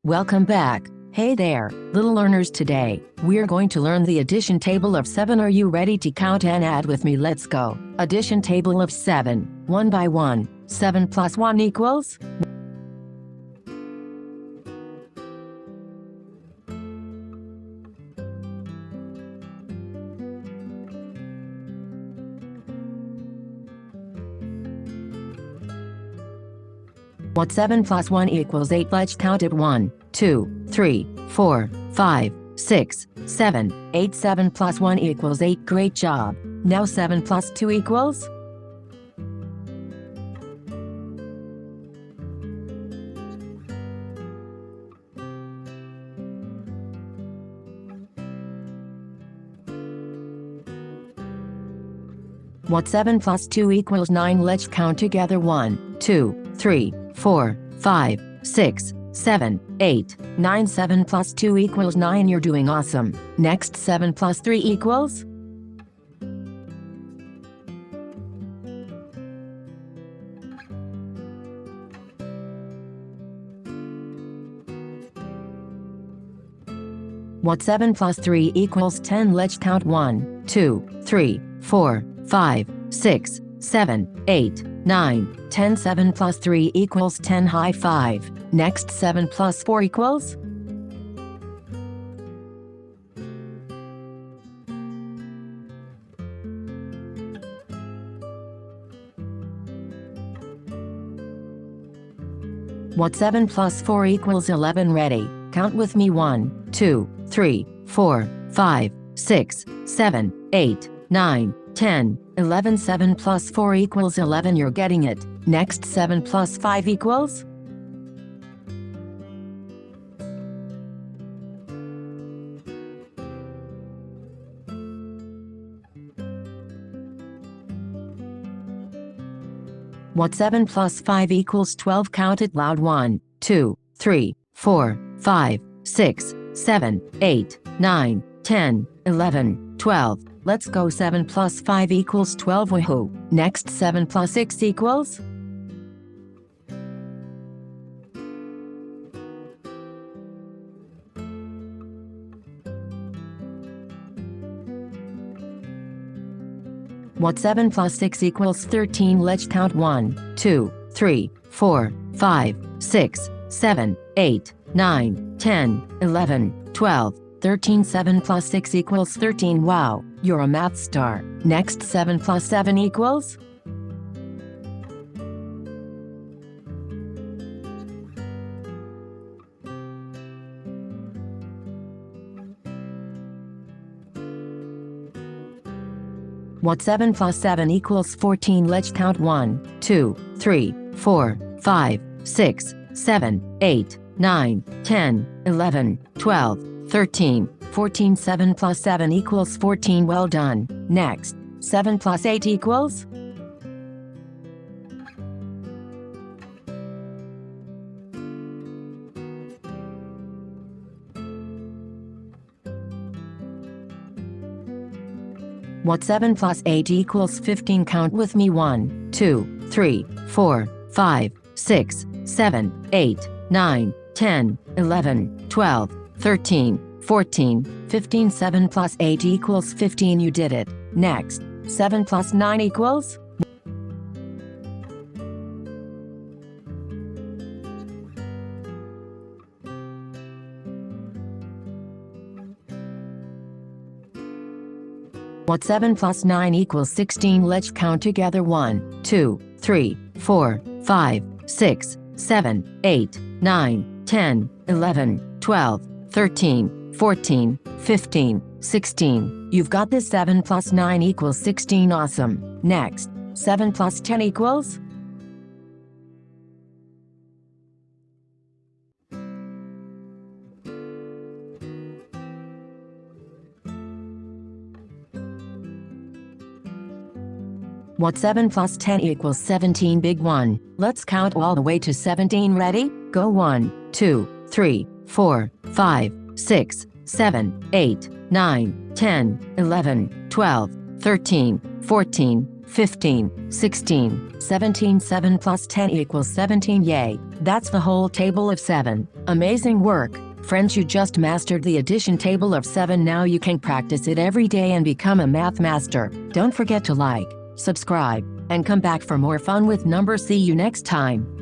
Welcome back. Hey there, little learners. Today, we're going to learn the addition table of 7. Are you ready to count and add with me? Let's go. Addition table of 7. 1 by 1. 7 plus 1 equals? What 7 plus 1 equals 8? Let's count it. 1, 2, 3, 4, 5, 6, 7, 8. 7 plus 1 equals 8. Great job. Now 7 plus 2 equals? What 7 plus 2 equals 9? Let's count together. 1, 2, 3, 4, 5, 6, 7, 8, 9. 7 plus 2 equals 9. You're doing awesome. Next, 7 plus 3 equals? What 7 plus 3 equals 10? Let's count. 1, 2, 3, 4, 5, 6, 7, 8, 9, 10. 7 plus 3 equals 10. High five. Next, 7 plus 4 equals? What 7 plus 4 equals? 11. Ready? Count with me. 1, 2, 3, 4, 5, 6, 7, 8, 9, 10, 11. 7 plus 4 equals 11. You're getting it. Next, 7 plus 5 equals? What 7 plus 5 equals? 12. Count it loud. 1, 2, 3, 4, 5, 6, 7, 8, 9, 10, 11, 12. Let's go. 7 plus 5 equals 12. Woohoo! Next, 7 plus 6 equals? What 7 plus 6 equals? 13. Let's count. 1, 2, 3, 4, 5, 6, 7, 8, 9, 10, 11, 12, 13. 7 plus 6 equals 13. Wow, you're a math star. Next, 7 plus 7 equals? What 7 plus 7 equals? 14. Let's count. 1, 2, 3, 4, 5, 6, 7, 8, 9, 10, 11, 12, 13, 14. 7 plus 7 equals 14. Well done. Next, 7 plus 8 equals? What 7 plus 8 equals? 15. Count with me. 1, 2, 3, 4, 5, 6, 7, 8, 9, 10, 11, 12, 13, 14, 15. 7 plus 8 equals 15. You did it. Next, 7 plus 9 equals? What 7 plus 9 equals? 16. Let's count together. 1, 2, 3, 4, 5, 6, 7, 8, 9, 10, 11, 12, 13, 14, 15, 16. You've got this. 7 plus 9 equals 16. Awesome. Next, 7 plus 10 equals? What 7 plus 10 equals? 17. Big one. Let's count all the way to 17. Ready? Go. 1, 2, 3, 4, 5, 6, 7, 8, 9, 10, 11, 12, 13, 14, 15, 16, 17. 7 plus 10 equals 17. Yay! That's the whole table of 7. Amazing work! Friends, you just mastered the addition table of 7. Now you can practice it every day and become a math master. Don't forget to like, subscribe, and come back for more fun with numbers. See you next time.